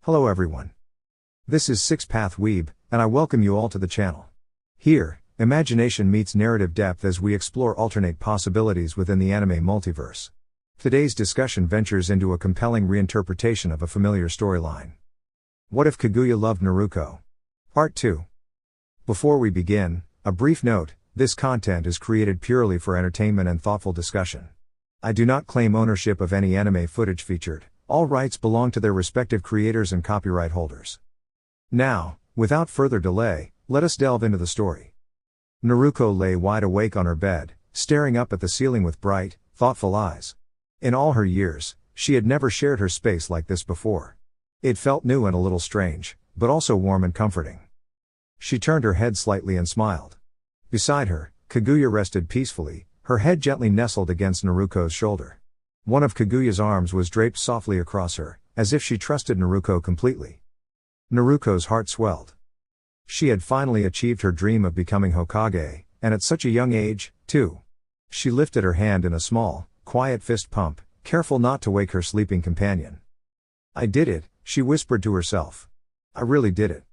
Hello everyone. This is Six Path Weeb, and I welcome you all to the channel. Here, imagination meets narrative depth as we explore alternate possibilities within the anime multiverse. Today's discussion ventures into a compelling reinterpretation of a familiar storyline. What if Kaguya loved Naruko? Part 2. Before we begin, a brief note: this content is created purely for entertainment and thoughtful discussion. I do not claim ownership of any anime footage featured. All rights belong to their respective creators and copyright holders. Now, without further delay, let us delve into the story. Naruko lay wide awake on her bed, staring up at the ceiling with bright, thoughtful eyes. In all her years, she had never shared her space like this before. It felt new and a little strange, but also warm and comforting. She turned her head slightly and smiled. Beside her, Kaguya rested peacefully, her head gently nestled against Naruko's shoulder. One of Kaguya's arms was draped softly across her, as if she trusted Naruko completely. Naruko's heart swelled. She had finally achieved her dream of becoming Hokage, and at such a young age, too. She lifted her hand in a small, quiet fist pump, careful not to wake her sleeping companion. "I did it," she whispered to herself. "I really did it."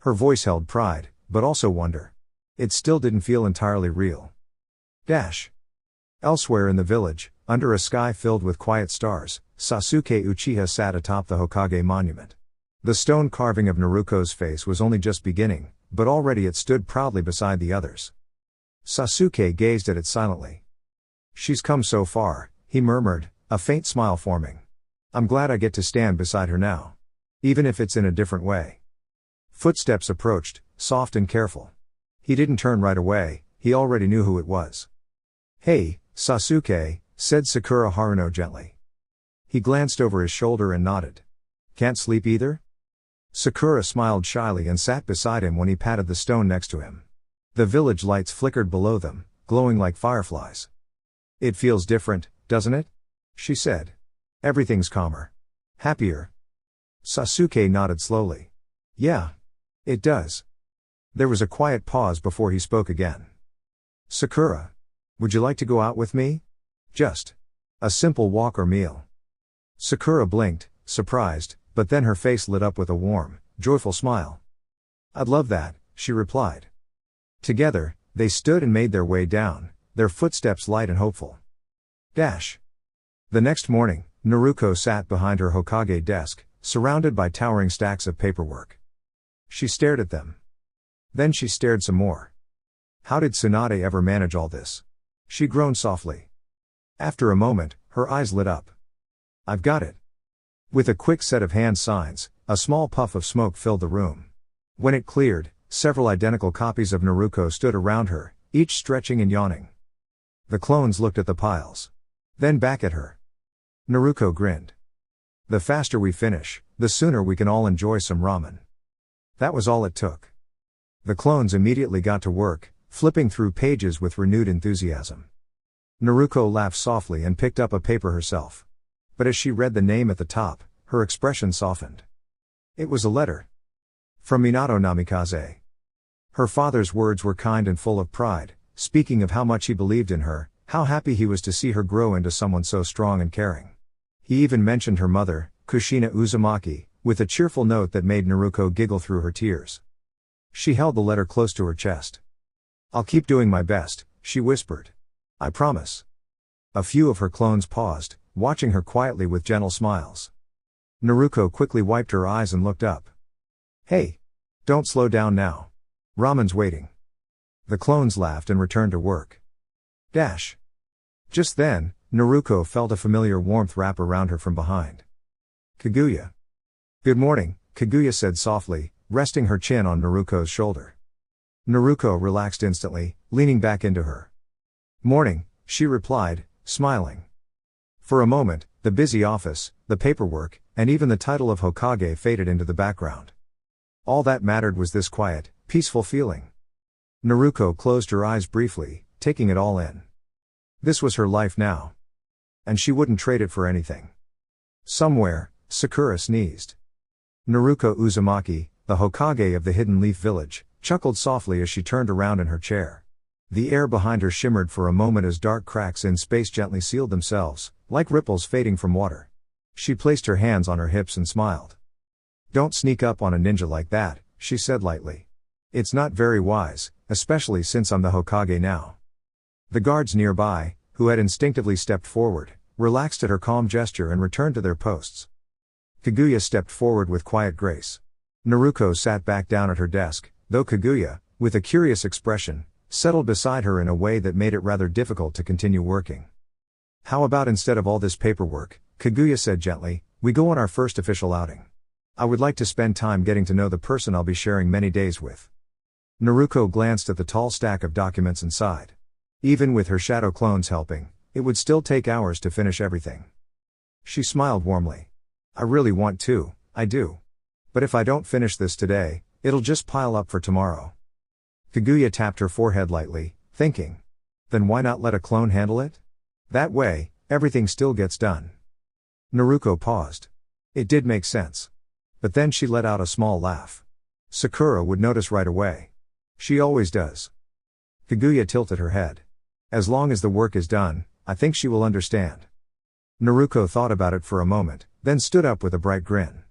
Her voice held pride, but also wonder. It still didn't feel entirely real. Elsewhere in the village, under a sky filled with quiet stars, Sasuke Uchiha sat atop the Hokage monument. The stone carving of Naruko's face was only just beginning, but already it stood proudly beside the others. Sasuke gazed at it silently. "She's come so far," he murmured, a faint smile forming. "I'm glad I get to stand beside her now. Even if it's in a different way." Footsteps approached, soft and careful. He didn't turn right away, he already knew who it was. "Hey, Sasuke," said Sakura Haruno gently. He glanced over his shoulder and nodded. "Can't sleep either?" Sakura smiled shyly and sat beside him when he patted the stone next to him. The village lights flickered below them, glowing like fireflies. "It feels different, doesn't it?" she said. "Everything's calmer. Happier." Sasuke nodded slowly. "Yeah. It does." There was a quiet pause before he spoke again. "Sakura, would you like to go out with me? Just a simple walk or meal?" Sakura blinked, surprised, but then her face lit up with a warm, joyful smile. "I'd love that," she replied. Together, they stood and made their way down, their footsteps light and hopeful. The next morning, Naruko sat behind her Hokage desk, surrounded by towering stacks of paperwork. She stared at them. Then she stared some more. How did Tsunade ever manage all this? She groaned softly. After a moment, her eyes lit up. "I've got it." With a quick set of hand signs, a small puff of smoke filled the room. When it cleared, several identical copies of Naruko stood around her, each stretching and yawning. The clones looked at the piles. Then back at her. Naruko grinned. "The faster we finish, the sooner we can all enjoy some ramen." That was all it took. The clones immediately got to work, flipping through pages with renewed enthusiasm. Naruko laughed softly and picked up a paper herself. But as she read the name at the top, her expression softened. It was a letter. From Minato Namikaze. Her father's words were kind and full of pride, speaking of how much he believed in her, how happy he was to see her grow into someone so strong and caring. He even mentioned her mother, Kushina Uzumaki, with a cheerful note that made Naruko giggle through her tears. She held the letter close to her chest. "I'll keep doing my best," she whispered. "I promise." A few of her clones paused, watching her quietly with gentle smiles. Naruko quickly wiped her eyes and looked up. "Hey! Don't slow down now. Ramen's waiting." The clones laughed and returned to work. Just then, Naruko felt a familiar warmth wrap around her from behind. "Kaguya." "Good morning," Kaguya said softly, resting her chin on Naruko's shoulder. Naruko relaxed instantly, leaning back into her. "Morning," she replied, smiling. For a moment, the busy office, the paperwork, and even the title of Hokage faded into the background. All that mattered was this quiet, peaceful feeling. Naruko closed her eyes briefly, taking it all in. This was her life now. And she wouldn't trade it for anything. Somewhere, Sakura sneezed. Naruko Uzumaki, the Hokage of the Hidden Leaf Village, chuckled softly as she turned around in her chair. The air behind her shimmered for a moment as dark cracks in space gently sealed themselves, like ripples fading from water. She placed her hands on her hips and smiled. Don't sneak up on a ninja like that, she said lightly. It's not very wise, especially since I'm the Hokage now. The guards nearby, who had instinctively stepped forward, relaxed at her calm gesture and returned to their posts. Kaguya stepped forward with quiet grace. Naruko sat back down at her desk, though Kaguya, with a curious expression, settled beside her in a way that made it rather difficult to continue working. How about instead of all this paperwork, Kaguya said gently, we go on our first official outing. I would like to spend time getting to know the person I'll be sharing many days with. Naruko glanced at the tall stack of documents and sighed. Even with her shadow clones helping, it would still take hours to finish everything. She smiled warmly. I really want to, I do. But if I don't finish this today, it'll just pile up for tomorrow. Kaguya tapped her forehead lightly, thinking. Then why not let a clone handle it? That way, everything still gets done. Naruko paused. It did make sense. But then she let out a small laugh. Sakura would notice right away. She always does. Kaguya tilted her head. As long as the work is done, I think she will understand. Naruko thought about it for a moment, then stood up with a bright grin.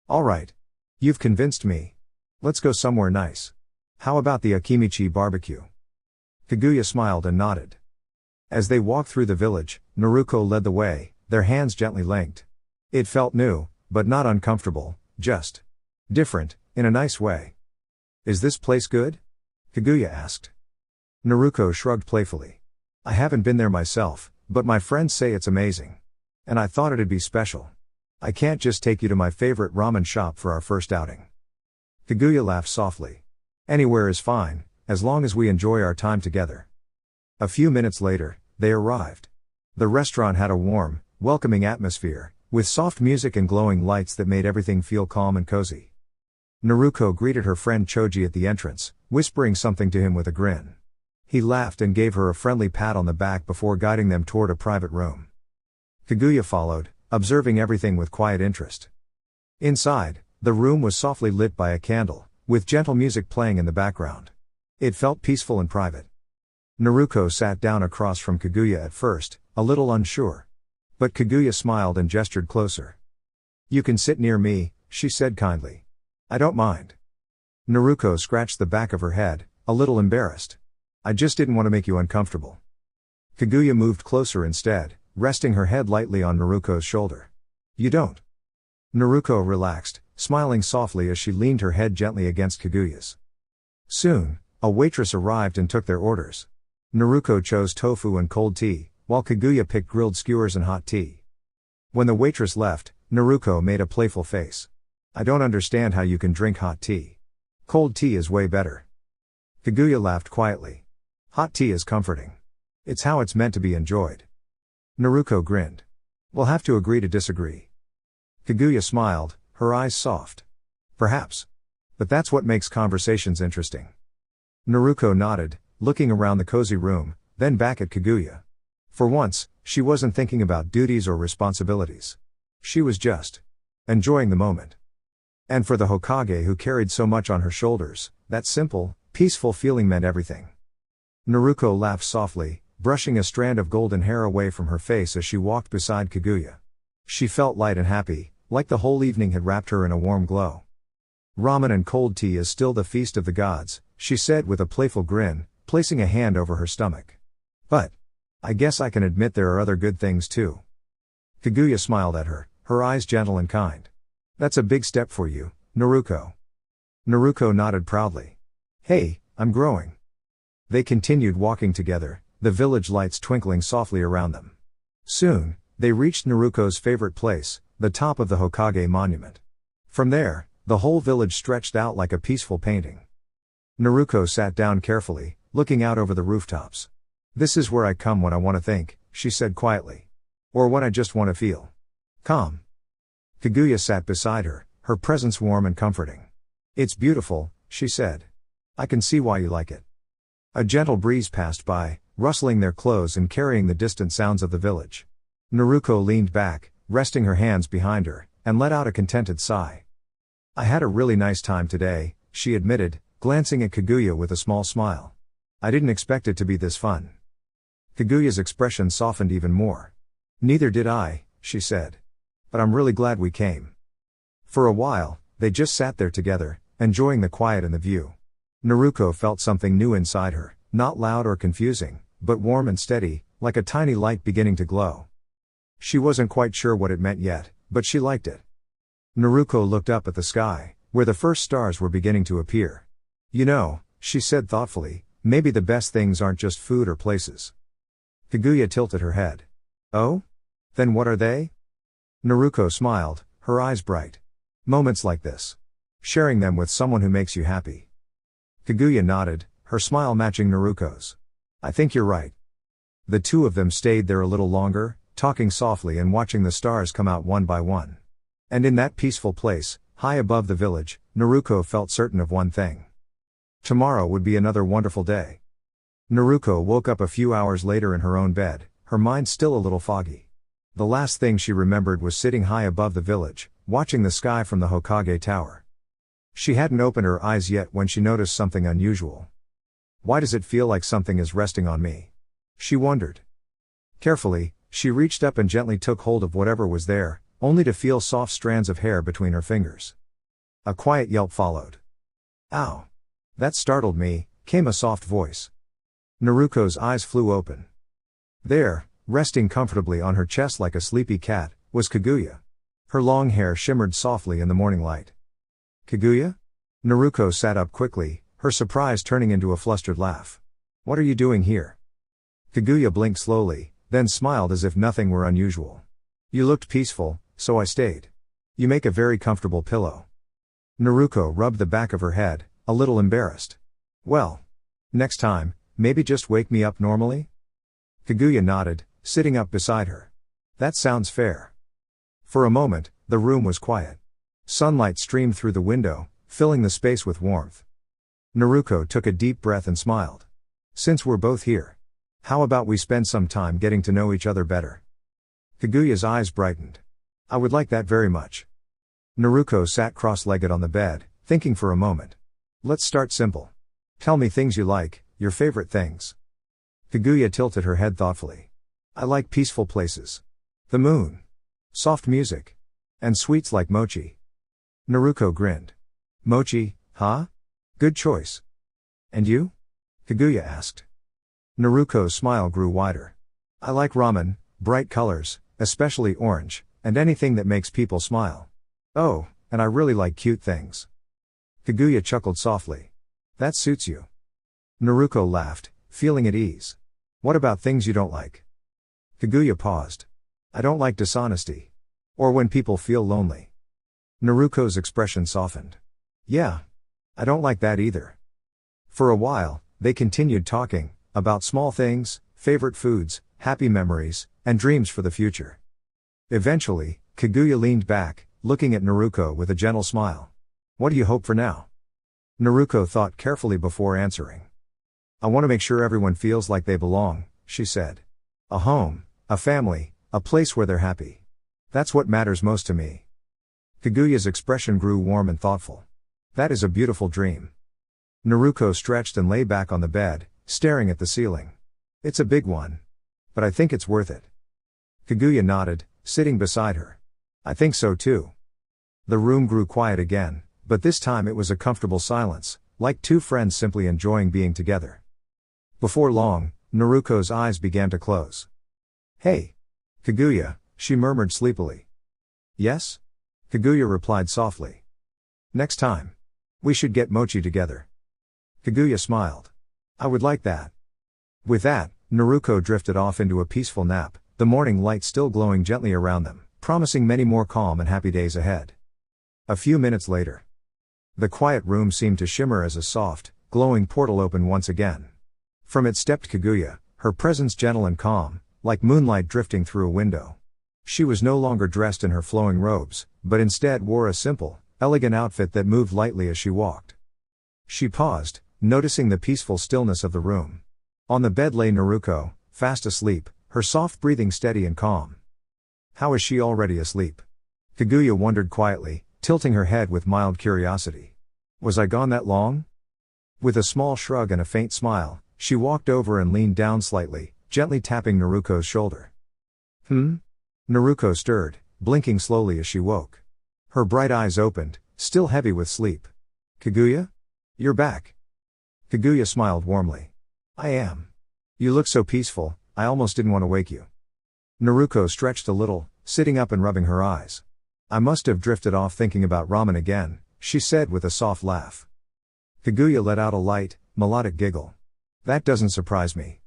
All right. You've convinced me. Let's go somewhere nice. How about the Akimichi barbecue? Kaguya smiled and nodded. As they walked through the village, Naruko led the way, their hands gently linked. It felt new, but not uncomfortable, just different, in a nice way. Is this place good? Kaguya asked. Naruko shrugged playfully. I haven't been there myself, but my friends say it's amazing. And I thought it'd be special. I can't just take you to my favorite ramen shop for our first outing. Kaguya laughed softly. Anywhere is fine, as long as we enjoy our time together. A few minutes later, they arrived. The restaurant had a warm, welcoming atmosphere, with soft music and glowing lights that made everything feel calm and cozy. Naruko greeted her friend Choji at the entrance, whispering something to him with a grin. He laughed and gave her a friendly pat on the back before guiding them toward a private room. Kaguya followed, observing everything with quiet interest. Inside, the room was softly lit by a candle, with gentle music playing in the background. It felt peaceful and private. Naruko sat down across from Kaguya at first, a little unsure. But Kaguya smiled and gestured closer. You can sit near me, she said kindly. I don't mind. Naruko scratched the back of her head, a little embarrassed. I just didn't want to make you uncomfortable. Kaguya moved closer instead, resting her head lightly on Naruko's shoulder. You don't. Naruko relaxed, smiling softly as she leaned her head gently against Kaguya's. Soon, a waitress arrived and took their orders. Naruko chose tofu and cold tea, while Kaguya picked grilled skewers and hot tea. When the waitress left, Naruko made a playful face. I don't understand how you can drink hot tea. Cold tea is way better. Kaguya laughed quietly. Hot tea is comforting. It's how it's meant to be enjoyed. Naruko grinned. We'll have to agree to disagree. Kaguya smiled, her eyes soft. Perhaps. But that's what makes conversations interesting. Naruko nodded, looking around the cozy room, then back at Kaguya. For once, she wasn't thinking about duties or responsibilities. She was just enjoying the moment. And for the Hokage who carried so much on her shoulders, that simple, peaceful feeling meant everything. Naruko laughed softly, brushing a strand of golden hair away from her face as she walked beside Kaguya. She felt light and happy, like the whole evening had wrapped her in a warm glow. Ramen and cold tea is still the feast of the gods, she said with a playful grin, placing a hand over her stomach. But I guess I can admit there are other good things too. Kaguya smiled at her, her eyes gentle and kind. That's a big step for you, Naruko. Naruko nodded proudly. Hey, I'm growing. They continued walking together, the village lights twinkling softly around them. Soon, they reached Naruko's favorite place, the top of the Hokage monument. From there, the whole village stretched out like a peaceful painting. Naruko sat down carefully, looking out over the rooftops. This is where I come when I want to think, she said quietly. Or when I just want to feel calm. Kaguya sat beside her, her presence warm and comforting. It's beautiful, she said. I can see why you like it. A gentle breeze passed by, rustling their clothes and carrying the distant sounds of the village. Naruko leaned back, resting her hands behind her, and let out a contented sigh. I had a really nice time today, she admitted, glancing at Kaguya with a small smile. I didn't expect it to be this fun. Kaguya's expression softened even more. Neither did I, she said. But I'm really glad we came. For a while, they just sat there together, enjoying the quiet and the view. Naruko felt something new inside her, not loud or confusing, but warm and steady, like a tiny light beginning to glow. She wasn't quite sure what it meant yet, but she liked it. Naruko looked up at the sky, where the first stars were beginning to appear. You know, she said thoughtfully, maybe the best things aren't just food or places. Kaguya tilted her head. Oh? Then what are they? Naruko smiled, her eyes bright. Moments like this. Sharing them with someone who makes you happy. Kaguya nodded, her smile matching Naruko's. I think you're right. The two of them stayed there a little longer, talking softly and watching the stars come out one by one. And in that peaceful place, high above the village, Naruko felt certain of one thing. Tomorrow would be another wonderful day. Naruko woke up a few hours later in her own bed, her mind still a little foggy. The last thing she remembered was sitting high above the village, watching the sky from the Hokage tower. She hadn't opened her eyes yet when she noticed something unusual. Why does it feel like something is resting on me? She wondered. Carefully, she reached up and gently took hold of whatever was there, only to feel soft strands of hair between her fingers. A quiet yelp followed. Ow! That startled me, came a soft voice. Naruko's eyes flew open. There, resting comfortably on her chest like a sleepy cat, was Kaguya. Her long hair shimmered softly in the morning light. Kaguya? Naruko sat up quickly, her surprise turning into a flustered laugh. What are you doing here? Kaguya blinked slowly, then smiled as if nothing were unusual. You looked peaceful, so I stayed. You make a very comfortable pillow. Naruko rubbed the back of her head, a little embarrassed. Well, next time, maybe just wake me up normally? Kaguya nodded, sitting up beside her. That sounds fair. For a moment, the room was quiet. Sunlight streamed through the window, filling the space with warmth. Naruko took a deep breath and smiled. Since we're both here, how about we spend some time getting to know each other better? Kaguya's eyes brightened. I would like that very much. Naruko sat cross-legged on the bed, thinking for a moment. Let's start simple. Tell me things you like, your favorite things. Kaguya tilted her head thoughtfully. I like peaceful places. The moon. Soft music. And sweets like mochi. Naruko grinned. Mochi, huh? Good choice. And you? Kaguya asked. Naruko's smile grew wider. I like ramen, bright colors, especially orange, and anything that makes people smile. Oh, and I really like cute things. Kaguya chuckled softly. That suits you. Naruko laughed, feeling at ease. What about things you don't like? Kaguya paused. I don't like dishonesty. Or when people feel lonely. Naruko's expression softened. Yeah. I don't like that either. For a while, they continued talking, about small things, favorite foods, happy memories, and dreams for the future. Eventually, Kaguya leaned back, looking at Naruko with a gentle smile. What do you hope for now? Naruko thought carefully before answering. I want to make sure everyone feels like they belong, she said. A home, a family, a place where they're happy. That's what matters most to me. Kaguya's expression grew warm and thoughtful. That is a beautiful dream. Naruko stretched and lay back on the bed, staring at the ceiling. It's a big one. But I think it's worth it. Kaguya nodded, sitting beside her. I think so too. The room grew quiet again, but this time it was a comfortable silence, like two friends simply enjoying being together. Before long, Naruko's eyes began to close. Hey! Kaguya, she murmured sleepily. Yes? Kaguya replied softly. Next time. We should get mochi together. Kaguya smiled. I would like that. With that, Naruko drifted off into a peaceful nap, the morning light still glowing gently around them, promising many more calm and happy days ahead. A few minutes later. The quiet room seemed to shimmer as a soft, glowing portal opened once again. From it stepped Kaguya, her presence gentle and calm, like moonlight drifting through a window. She was no longer dressed in her flowing robes, but instead wore a simple, elegant outfit that moved lightly as she walked. She paused, noticing the peaceful stillness of the room. On the bed lay Naruko, fast asleep, her soft breathing steady and calm. How is she already asleep? Kaguya wondered quietly, tilting her head with mild curiosity. Was I gone that long? With a small shrug and a faint smile, she walked over and leaned down slightly, gently tapping Naruko's shoulder. Naruko stirred, blinking slowly as she woke. Her bright eyes opened, still heavy with sleep. Kaguya? You're back. Kaguya smiled warmly. I am. You look so peaceful, I almost didn't want to wake you. Naruko stretched a little, sitting up and rubbing her eyes. I must have drifted off thinking about ramen again, she said with a soft laugh. Kaguya let out a light, melodic giggle. That doesn't surprise me.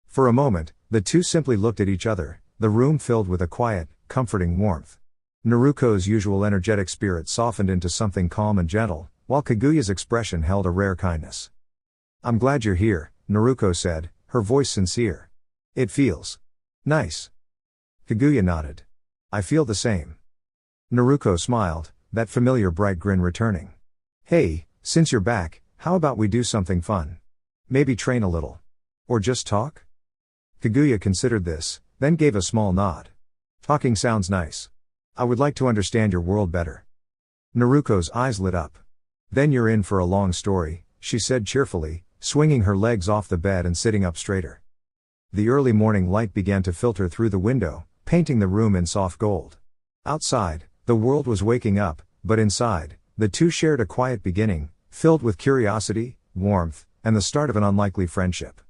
For a moment, the two simply looked at each other, the room filled with a quiet, comforting warmth. Naruko's usual energetic spirit softened into something calm and gentle, while Kaguya's expression held a rare kindness. I'm glad you're here, Naruko said, her voice sincere. It feels nice. Kaguya nodded. I feel the same. Naruko smiled, that familiar bright grin returning. Hey, since you're back, how about we do something fun? Maybe train a little. Or just talk? Kaguya considered this, then gave a small nod. Talking sounds nice. I would like to understand your world better. Naruko's eyes lit up. Then you're in for a long story, she said cheerfully, swinging her legs off the bed and sitting up straighter. The early morning light began to filter through the window, painting the room in soft gold. Outside, the world was waking up, but inside, the two shared a quiet beginning, filled with curiosity, warmth, and the start of an unlikely friendship.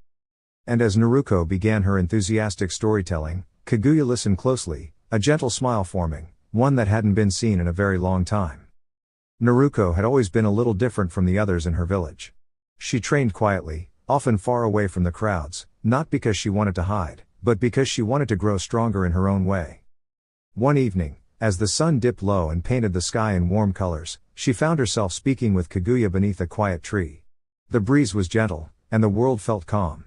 And as Naruko began her enthusiastic storytelling, Kaguya listened closely, a gentle smile forming, one that hadn't been seen in a very long time. Naruko had always been a little different from the others in her village. She trained quietly, often far away from the crowds, not because she wanted to hide, but because she wanted to grow stronger in her own way. One evening, as the sun dipped low and painted the sky in warm colors, she found herself speaking with Kaguya beneath a quiet tree. The breeze was gentle, and the world felt calm.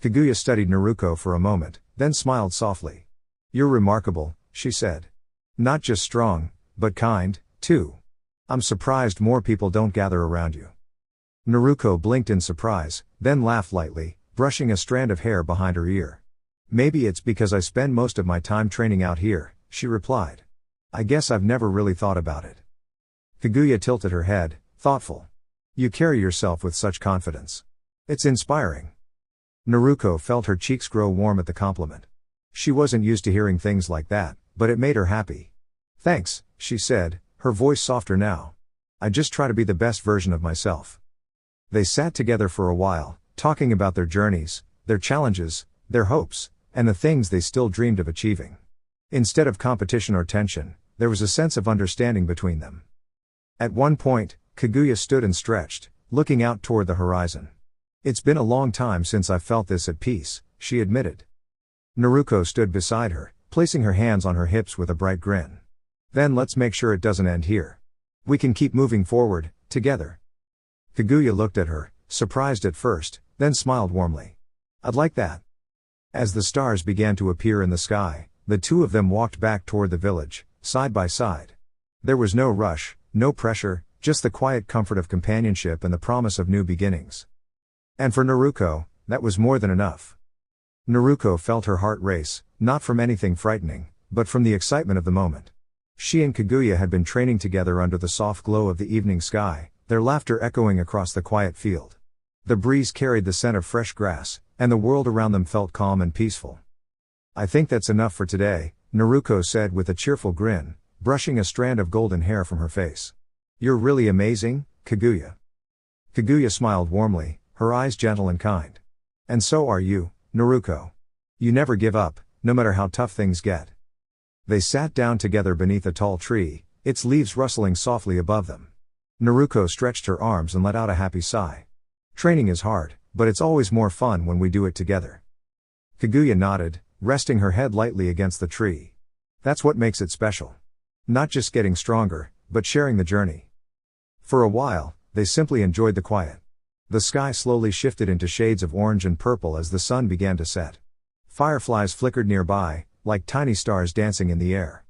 Kaguya studied Naruko for a moment, then smiled softly. You're remarkable, she said. Not just strong, but kind, too. I'm surprised more people don't gather around you. Naruko blinked in surprise, then laughed lightly, brushing a strand of hair behind her ear. Maybe it's because I spend most of my time training out here, she replied. I guess I've never really thought about it. Kaguya tilted her head, thoughtful. You carry yourself with such confidence. It's inspiring. Naruko felt her cheeks grow warm at the compliment. She wasn't used to hearing things like that, but it made her happy. Thanks, she said, her voice softer now. I just try to be the best version of myself. They sat together for a while, talking about their journeys, their challenges, their hopes, and the things they still dreamed of achieving. Instead of competition or tension, there was a sense of understanding between them. At one point, Kaguya stood and stretched, looking out toward the horizon. It's been a long time since I felt this at peace, she admitted. Naruko stood beside her, placing her hands on her hips with a bright grin. Then let's make sure it doesn't end here. We can keep moving forward, together. Kaguya looked at her, surprised at first, then smiled warmly. I'd like that. As the stars began to appear in the sky, the two of them walked back toward the village, side by side. There was no rush, no pressure, just the quiet comfort of companionship and the promise of new beginnings. And for Naruko, that was more than enough. Naruko felt her heart race, not from anything frightening, but from the excitement of the moment. She and Kaguya had been training together under the soft glow of the evening sky, their laughter echoing across the quiet field. The breeze carried the scent of fresh grass, and the world around them felt calm and peaceful. I think that's enough for today, Naruko said with a cheerful grin, brushing a strand of golden hair from her face. You're really amazing, Kaguya. Kaguya smiled warmly, her eyes gentle and kind. And so are you, Naruko. You never give up, no matter how tough things get. They sat down together beneath a tall tree, its leaves rustling softly above them. Naruko stretched her arms and let out a happy sigh. Training is hard, but it's always more fun when we do it together. Kaguya nodded, resting her head lightly against the tree. That's what makes it special. Not just getting stronger, but sharing the journey. For a while, they simply enjoyed the quiet. The sky slowly shifted into shades of orange and purple as the sun began to set. Fireflies flickered nearby, like tiny stars dancing in the air.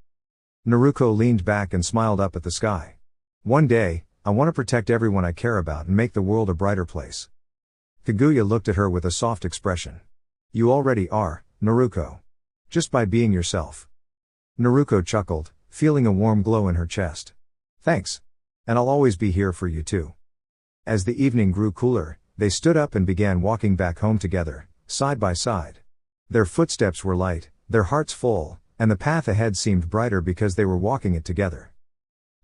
Naruko leaned back and smiled up at the sky. One day, I want to protect everyone I care about and make the world a brighter place. Kaguya looked at her with a soft expression. You already are, Naruko. Just by being yourself. Naruko chuckled, feeling a warm glow in her chest. Thanks. And I'll always be here for you too. As the evening grew cooler, they stood up and began walking back home together, side by side. Their footsteps were light, their hearts full, and the path ahead seemed brighter because they were walking it together.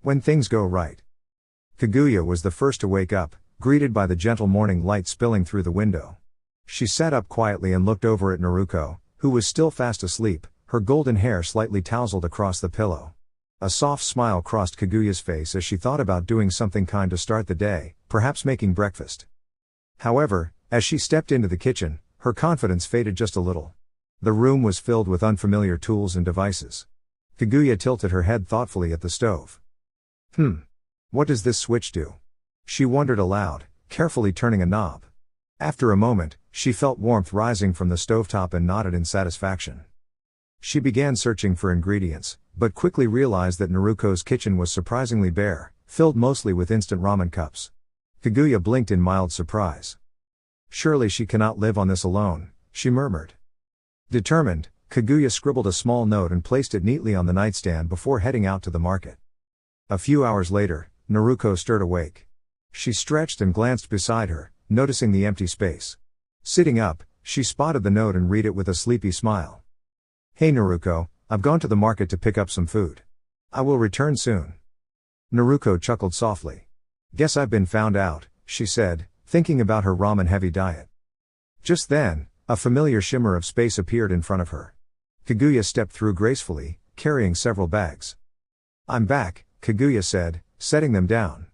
When things go right. Kaguya was the first to wake up, greeted by the gentle morning light spilling through the window. She sat up quietly and looked over at Naruko, who was still fast asleep, her golden hair slightly tousled across the pillow. A soft smile crossed Kaguya's face as she thought about doing something kind to start the day, perhaps making breakfast. However, as she stepped into the kitchen, her confidence faded just a little. The room was filled with unfamiliar tools and devices. Kaguya tilted her head thoughtfully at the stove. What does this switch do? She wondered aloud, carefully turning a knob. After a moment, she felt warmth rising from the stovetop and nodded in satisfaction. She began searching for ingredients, but quickly realized that Naruko's kitchen was surprisingly bare, filled mostly with instant ramen cups. Kaguya blinked in mild surprise. Surely she cannot live on this alone, she murmured. Determined, Kaguya scribbled a small note and placed it neatly on the nightstand before heading out to the market. A few hours later, Naruko stirred awake. She stretched and glanced beside her, noticing the empty space. Sitting up, she spotted the note and read it with a sleepy smile. Hey Naruko, I've gone to the market to pick up some food. I will return soon. Naruko chuckled softly. Guess I've been found out, she said, thinking about her ramen-heavy diet. Just then, a familiar shimmer of space appeared in front of her. Kaguya stepped through gracefully, carrying several bags. I'm back, Kaguya said, setting them down.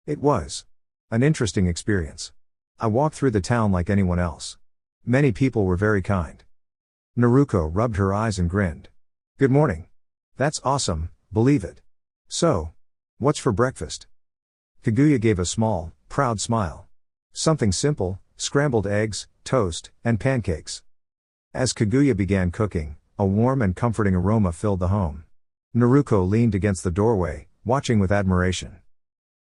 It was an interesting experience. I walked through the town like anyone else. Many people were very kind. Naruko rubbed her eyes and grinned. Good morning. That's awesome, believe it. So, what's for breakfast? Kaguya gave a small, proud smile. Something simple, scrambled eggs, toast, and pancakes. As Kaguya began cooking, a warm and comforting aroma filled the home. Naruko leaned against the doorway, watching with admiration.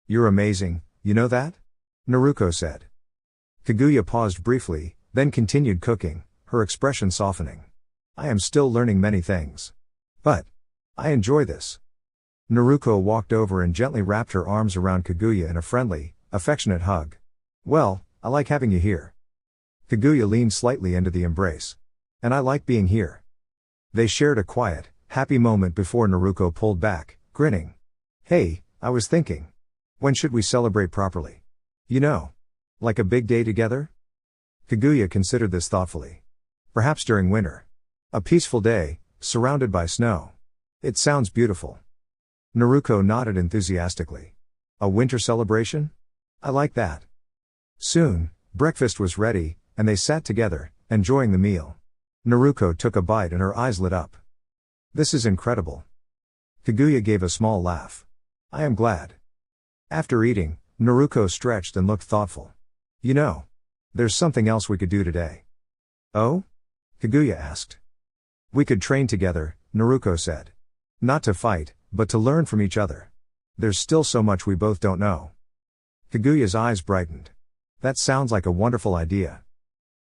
You're amazing, you know that? Naruko said. Kaguya paused briefly, then continued cooking, her expression softening. I am still learning many things. But I enjoy this. Naruko walked over and gently wrapped her arms around Kaguya in a friendly, affectionate hug. Well, I like having you here. Kaguya leaned slightly into the embrace. And I like being here. They shared a quiet, happy moment before Naruko pulled back, grinning. Hey, I was thinking. When should we celebrate properly? You know. Like a big day together? Kaguya considered this thoughtfully. Perhaps during winter. A peaceful day, surrounded by snow. It sounds beautiful. Naruko nodded enthusiastically. A winter celebration? I like that. Soon, breakfast was ready, and they sat together, enjoying the meal. Naruko took a bite and her eyes lit up. This is incredible. Kaguya gave a small laugh. I am glad. After eating, Naruko stretched and looked thoughtful. You know, there's something else we could do today. Oh? Kaguya asked. We could train together, Naruko said. Not to fight, but to learn from each other. There's still so much we both don't know. Kaguya's eyes brightened. That sounds like a wonderful idea.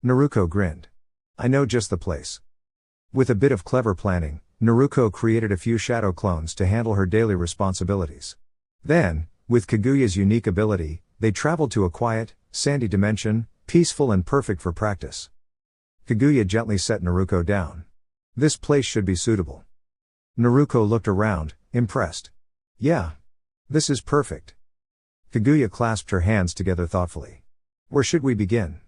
Naruko grinned. I know just the place. With a bit of clever planning, Naruko created a few shadow clones to handle her daily responsibilities. Then, with Kaguya's unique ability, they traveled to a quiet, sandy dimension, peaceful and perfect for practice. Kaguya gently set Naruko down. This place should be suitable. Naruko looked around, impressed. Yeah. This is perfect. Kaguya clasped her hands together thoughtfully. Where should we begin?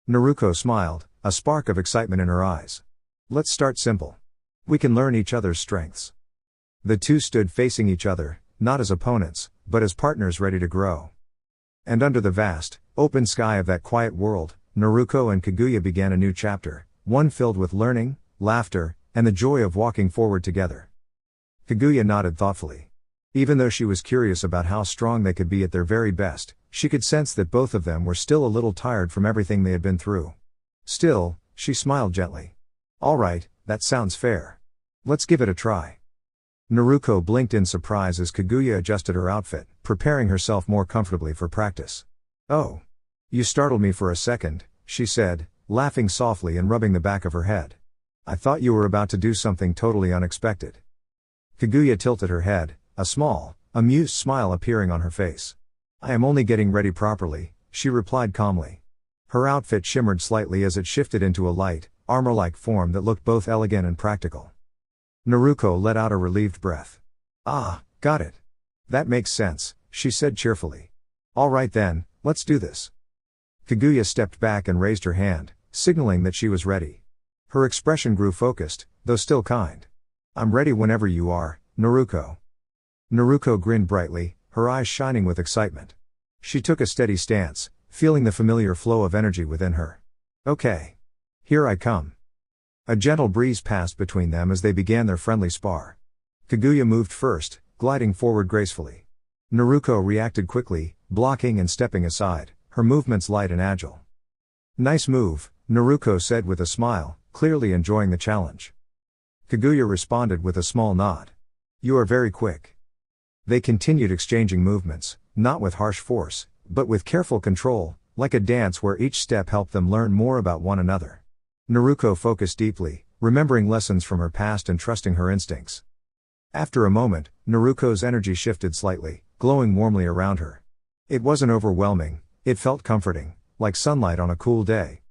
Naruko smiled, a spark of excitement in her eyes. Let's start simple. We can learn each other's strengths. The two stood facing each other, not as opponents, but as partners ready to grow. And under the vast, open sky of that quiet world, Naruko and Kaguya began a new chapter, one filled with learning, laughter, and the joy of walking forward together. Kaguya nodded thoughtfully. Even though she was curious about how strong they could be at their very best, she could sense that both of them were still a little tired from everything they had been through. Still, she smiled gently. All right, that sounds fair. Let's give it a try. Naruko blinked in surprise as Kaguya adjusted her outfit, preparing herself more comfortably for practice. Oh. You startled me for a second, she said, laughing softly and rubbing the back of her head. I thought you were about to do something totally unexpected. Kaguya tilted her head, a small, amused smile appearing on her face. I am only getting ready properly, she replied calmly. Her outfit shimmered slightly as it shifted into a light, armor-like form that looked both elegant and practical. Naruko let out a relieved breath. Ah, got it. That makes sense, she said cheerfully. All right then, let's do this. Kaguya stepped back and raised her hand, signaling that she was ready. Her expression grew focused, though still kind. I'm ready whenever you are, Naruko. Naruko grinned brightly, her eyes shining with excitement. She took a steady stance, feeling the familiar flow of energy within her. Okay. Here I come. A gentle breeze passed between them as they began their friendly spar. Kaguya moved first, gliding forward gracefully. Naruko reacted quickly, blocking and stepping aside, her movements light and agile. Nice move, Naruko said with a smile, clearly enjoying the challenge. Kaguya responded with a small nod. You are very quick. They continued exchanging movements, not with harsh force, but with careful control, like a dance where each step helped them learn more about one another. Naruko focused deeply, remembering lessons from her past and trusting her instincts. After a moment, Naruko's energy shifted slightly, glowing warmly around her. It wasn't overwhelming, it felt comforting, like sunlight on a cool day.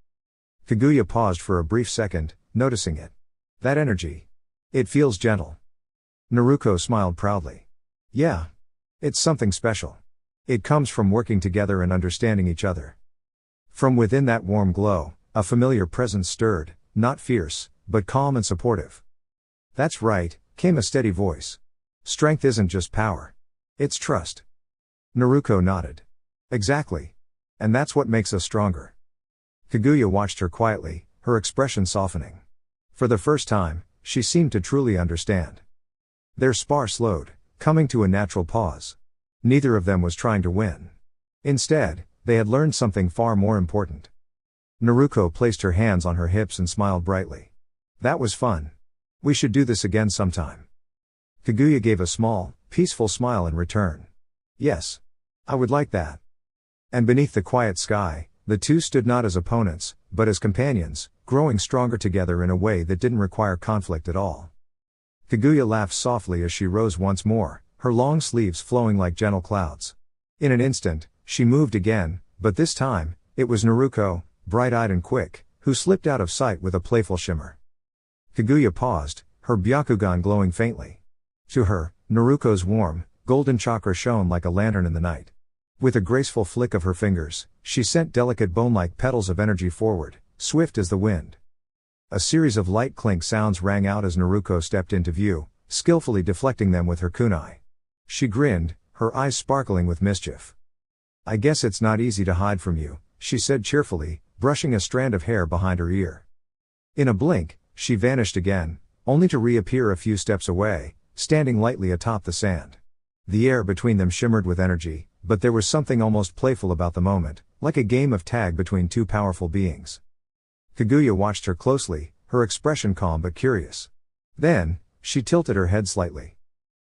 Kaguya paused for a brief second, noticing it. That energy. It feels gentle. Naruko smiled proudly. Yeah. It's something special. It comes from working together and understanding each other. From within that warm glow, a familiar presence stirred, not fierce, but calm and supportive. That's right, came a steady voice. Strength isn't just power. It's trust. Naruko nodded. Exactly. And that's what makes us stronger. Kaguya watched her quietly, her expression softening. For the first time, she seemed to truly understand. Their spar slowed, coming to a natural pause. Neither of them was trying to win. Instead, they had learned something far more important. Naruko placed her hands on her hips and smiled brightly. That was fun. We should do this again sometime. Kaguya gave a small, peaceful smile in return. Yes. I would like that. And beneath the quiet sky, the two stood not as opponents, but as companions, growing stronger together in a way that didn't require conflict at all. Kaguya laughed softly as she rose once more, her long sleeves flowing like gentle clouds. In an instant, she moved again, but this time, it was Naruko, bright-eyed and quick, who slipped out of sight with a playful shimmer. Kaguya paused, her Byakugan glowing faintly. To her, Naruko's warm, golden chakra shone like a lantern in the night. With a graceful flick of her fingers, she sent delicate bone-like petals of energy forward, swift as the wind. A series of light clink sounds rang out as Naruko stepped into view, skillfully deflecting them with her kunai. She grinned, her eyes sparkling with mischief. I guess it's not easy to hide from you, she said cheerfully, brushing a strand of hair behind her ear. In a blink, she vanished again, only to reappear a few steps away, standing lightly atop the sand. The air between them shimmered with energy, but there was something almost playful about the moment, like a game of tag between two powerful beings. Kaguya watched her closely, her expression calm but curious. Then, she tilted her head slightly.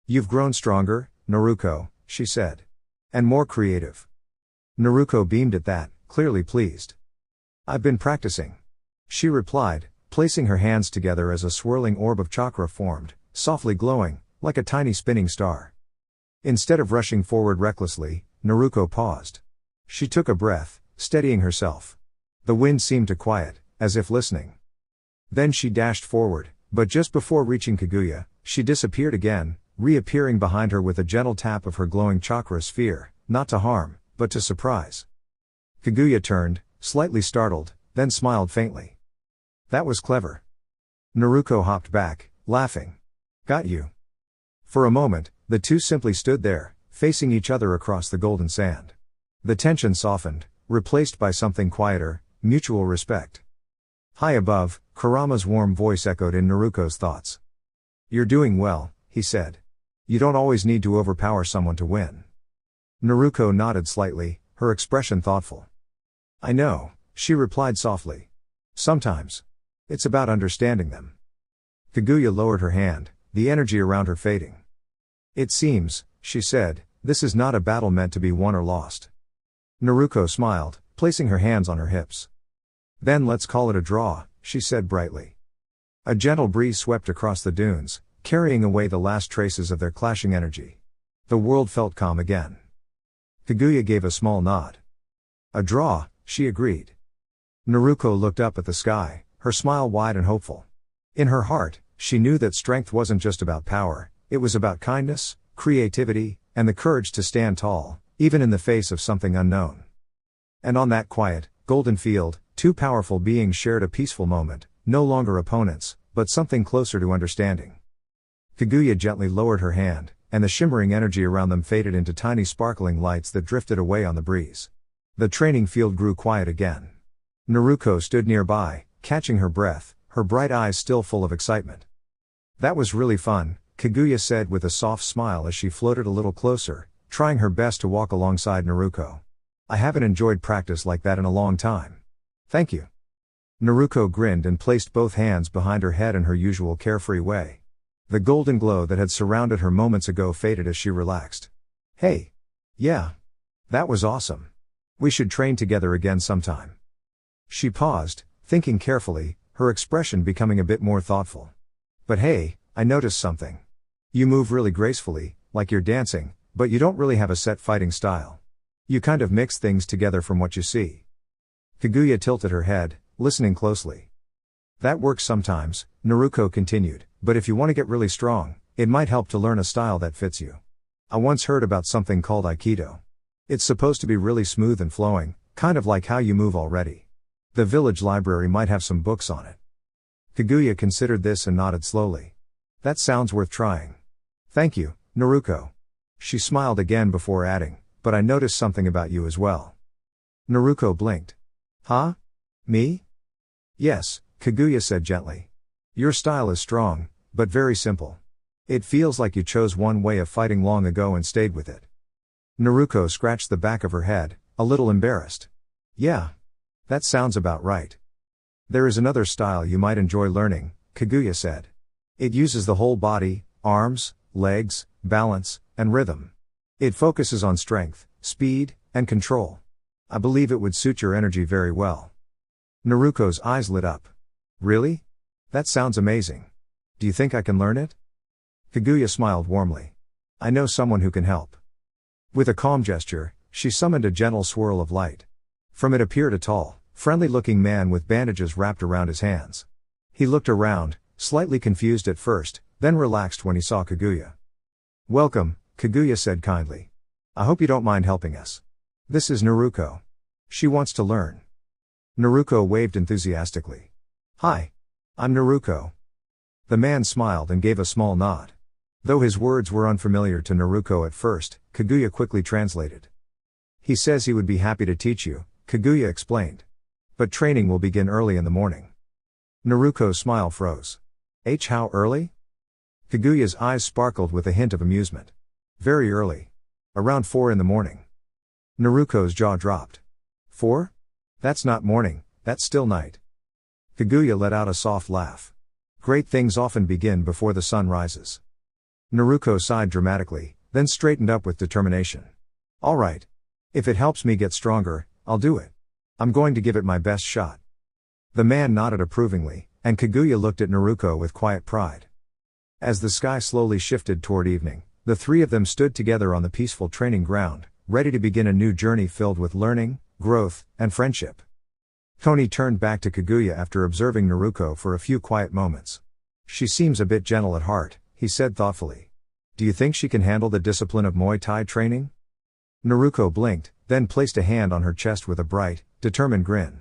You've grown stronger, Naruko, she said. And more creative. Naruko beamed at that, clearly pleased. I've been practicing. She replied, placing her hands together as a swirling orb of chakra formed, softly glowing, like a tiny spinning star. Instead of rushing forward recklessly, Naruko paused. She took a breath, steadying herself. The wind seemed to quiet, as if listening. Then she dashed forward, but just before reaching Kaguya, she disappeared again, reappearing behind her with a gentle tap of her glowing chakra sphere, not to harm, but to surprise. Kaguya turned, slightly startled, then smiled faintly. That was clever. Naruko hopped back, laughing. Got you. For a moment, the two simply stood there, facing each other across the golden sand. The tension softened, replaced by something quieter, mutual respect. High above, Kurama's warm voice echoed in Naruko's thoughts. You're doing well, he said. You don't always need to overpower someone to win. Naruko nodded slightly, her expression thoughtful. I know, she replied softly. Sometimes. It's about understanding them. Kaguya lowered her hand, the energy around her fading. It seems, she said, this is not a battle meant to be won or lost. Naruko smiled, placing her hands on her hips. Then let's call it a draw, she said brightly. A gentle breeze swept across the dunes, carrying away the last traces of their clashing energy. The world felt calm again. Kaguya gave a small nod. A draw, she agreed. Naruko looked up at the sky, her smile wide and hopeful. In her heart, she knew that strength wasn't just about power, it was about kindness, creativity, and the courage to stand tall, even in the face of something unknown. And on that quiet, golden field, two powerful beings shared a peaceful moment, no longer opponents, but something closer to understanding. Kaguya gently lowered her hand, and the shimmering energy around them faded into tiny sparkling lights that drifted away on the breeze. The training field grew quiet again. Naruko stood nearby, catching her breath, her bright eyes still full of excitement. "That was really fun," Kaguya said with a soft smile as she floated a little closer, trying her best to walk alongside Naruko. "I haven't enjoyed practice like that in a long time." "Thank you." Naruko grinned and placed both hands behind her head in her usual carefree way. The golden glow that had surrounded her moments ago faded as she relaxed. "Hey. Yeah. That was awesome. We should train together again sometime." She paused, thinking carefully, her expression becoming a bit more thoughtful. "But hey, I noticed something. You move really gracefully, like you're dancing, but you don't really have a set fighting style. You kind of mix things together from what you see." Kaguya tilted her head, listening closely. "That works sometimes," Naruko continued, "but if you want to get really strong, it might help to learn a style that fits you. I once heard about something called Aikido. It's supposed to be really smooth and flowing, kind of like how you move already. The village library might have some books on it." Kaguya considered this and nodded slowly. "That sounds worth trying. Thank you, Naruko." She smiled again before adding, "But I noticed something about you as well." Naruko blinked. "Huh? Me?" "Yes," Kaguya said gently. "Your style is strong, but very simple. It feels like you chose one way of fighting long ago and stayed with it." Naruko scratched the back of her head, a little embarrassed. "Yeah. That sounds about right." "There is another style you might enjoy learning," Kaguya said. "It uses the whole body, arms, legs, balance, and rhythm. It focuses on strength, speed, and control. I believe it would suit your energy very well." Naruko's eyes lit up. "Really? That sounds amazing. Do you think I can learn it?" Kaguya smiled warmly. "I know someone who can help." With a calm gesture, she summoned a gentle swirl of light. From it appeared a tall, friendly-looking man with bandages wrapped around his hands. He looked around, slightly confused at first, then relaxed when he saw Kaguya. "Welcome," Kaguya said kindly. "I hope you don't mind helping us. This is Naruko. She wants to learn." Naruko waved enthusiastically. "Hi. I'm Naruko." The man smiled and gave a small nod. Though his words were unfamiliar to Naruko at first, Kaguya quickly translated. "He says he would be happy to teach you," Kaguya explained. "But training will begin early in the morning." Naruko's smile froze. How early?" Kaguya's eyes sparkled with a hint of amusement. "Very early. Around 4 in the morning." Naruko's jaw dropped. 4? That's not morning, that's still night. Kaguya let out a soft laugh. "Great things often begin before the sun rises." Naruko sighed dramatically, then straightened up with determination. "All right. If it helps me get stronger, I'll do it. I'm going to give it my best shot." The man nodded approvingly, and Kaguya looked at Naruko with quiet pride. As the sky slowly shifted toward evening, the three of them stood together on the peaceful training ground, ready to begin a new journey filled with learning, growth, and friendship. Tony turned back to Kaguya after observing Naruko for a few quiet moments. "She seems a bit gentle at heart," he said thoughtfully. "Do you think she can handle the discipline of Muay Thai training?" Naruko blinked, then placed a hand on her chest with a bright, determined grin.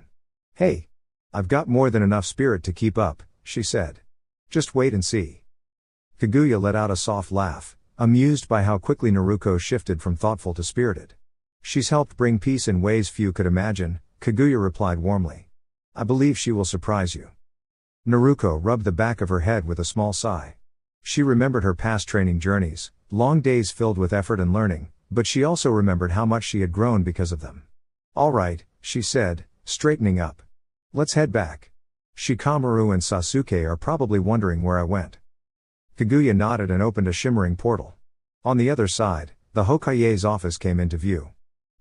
"Hey. I've got more than enough spirit to keep up," she said. "Just wait and see." Kaguya let out a soft laugh, amused by how quickly Naruko shifted from thoughtful to spirited. "She's helped bring peace in ways few could imagine," Kaguya replied warmly. "I believe she will surprise you." Naruko rubbed the back of her head with a small sigh. She remembered her past training journeys, long days filled with effort and learning, but she also remembered how much she had grown because of them. "All right," she said, straightening up. "Let's head back. Shikamaru and Sasuke are probably wondering where I went." Kaguya nodded and opened a shimmering portal. On the other side, the Hokage's office came into view.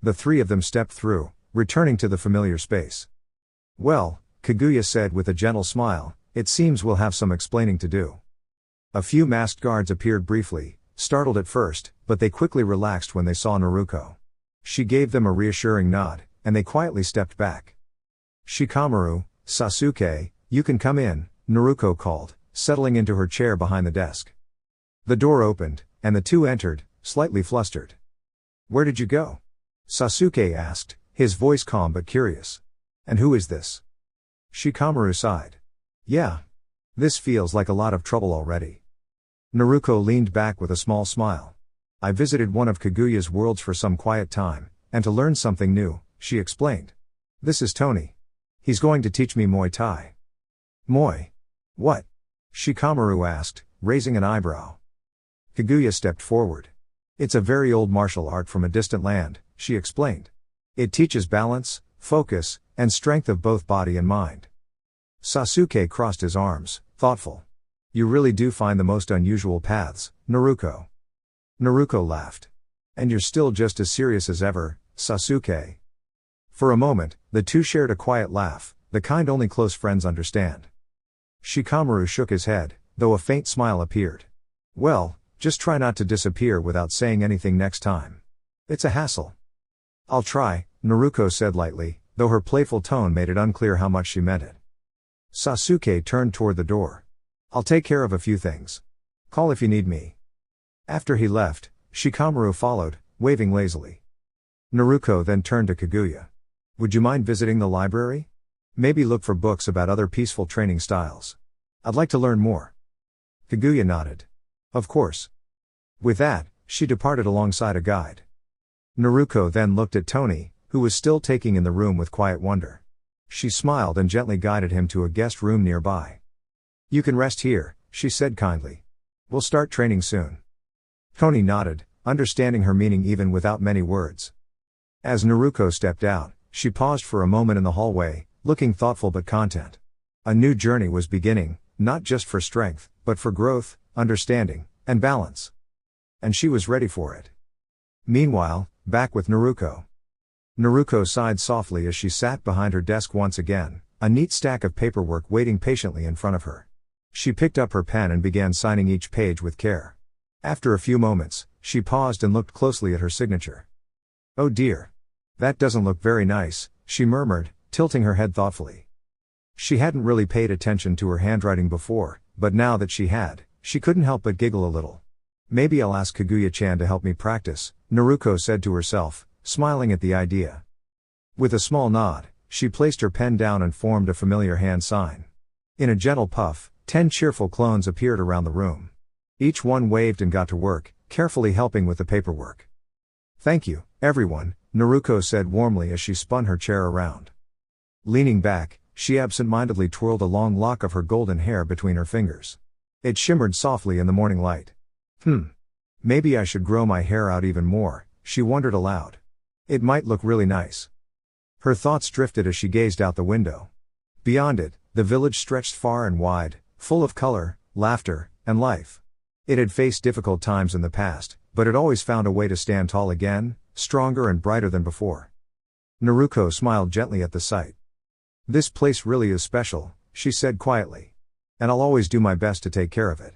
The three of them stepped through, returning to the familiar space. "Well," Kaguya said with a gentle smile, "it seems we'll have some explaining to do." A few masked guards appeared briefly, startled at first, but they quickly relaxed when they saw Naruko. She gave them a reassuring nod, and they quietly stepped back. "Shikamaru, Sasuke, you can come in," Naruko called, settling into her chair behind the desk. The door opened, and the two entered, slightly flustered. Where did you go? Sasuke asked, his voice calm but curious. And who is this? Shikamaru sighed. Yeah. This feels like a lot of trouble already. Naruko leaned back with a small smile. I visited one of Kaguya's worlds for some quiet time, and to learn something new, she explained. This is Tony. He's going to teach me Muay Thai. Muay? What? Shikamaru asked, raising an eyebrow. Kaguya stepped forward. It's a very old martial art from a distant land, she explained. It teaches balance, focus, and strength of both body and mind. Sasuke crossed his arms, thoughtful. You really do find the most unusual paths, Naruko. Naruko laughed. And you're still just as serious as ever, Sasuke. For a moment, the two shared a quiet laugh, the kind only close friends understand. Shikamaru shook his head, though a faint smile appeared. Well, just try not to disappear without saying anything next time. It's a hassle. I'll try, Naruko said lightly, though her playful tone made it unclear how much she meant it. Sasuke turned toward the door. I'll take care of a few things. Call if you need me. After he left, Shikamaru followed, waving lazily. Naruko then turned to Kaguya. Would you mind visiting the library? Maybe look for books about other peaceful training styles. I'd like to learn more. Kaguya nodded. Of course. With that, she departed alongside a guide. Naruko then looked at Tony, who was still taking in the room with quiet wonder. She smiled and gently guided him to a guest room nearby. You can rest here, she said kindly. We'll start training soon. Tony nodded, understanding her meaning even without many words. As Naruko stepped out, she paused for a moment in the hallway, looking thoughtful but content. A new journey was beginning, not just for strength, but for growth, understanding, and balance. And she was ready for it. Meanwhile, back with Naruko. Naruko sighed softly as she sat behind her desk once again, a neat stack of paperwork waiting patiently in front of her. She picked up her pen and began signing each page with care. After a few moments, she paused and looked closely at her signature. Oh dear. That doesn't look very nice, she murmured, tilting her head thoughtfully. She hadn't really paid attention to her handwriting before, but now that she had, she couldn't help but giggle a little. Maybe I'll ask Kaguya-chan to help me practice, Naruko said to herself, smiling at the idea. With a small nod, she placed her pen down and formed a familiar hand sign. In a gentle puff, 10 cheerful clones appeared around the room. Each one waved and got to work, carefully helping with the paperwork. Thank you, everyone, Naruko said warmly as she spun her chair around. Leaning back, she absent-mindedly twirled a long lock of her golden hair between her fingers. It shimmered softly in the morning light. Maybe I should grow my hair out even more, she wondered aloud. It might look really nice. Her thoughts drifted as she gazed out the window. Beyond it, the village stretched far and wide, full of color, laughter, and life. It had faced difficult times in the past, but it always found a way to stand tall again, stronger and brighter than before. Naruko smiled gently at the sight. This place really is special, she said quietly. And I'll always do my best to take care of it.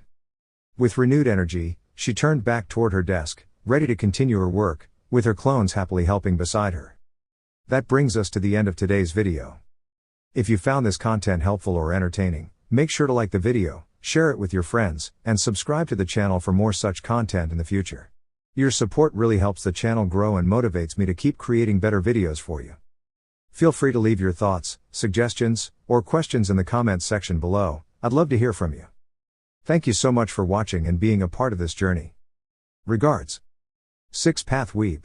With renewed energy, she turned back toward her desk, ready to continue her work, with her clones happily helping beside her. That brings us to the end of today's video. If you found this content helpful or entertaining, make sure to like the video, share it with your friends, and subscribe to the channel for more such content in the future. Your support really helps the channel grow and motivates me to keep creating better videos for you. Feel free to leave your thoughts, suggestions, or questions in the comments section below. I'd love to hear from you. Thank you so much for watching and being a part of this journey. Regards. 6 Path Weeb.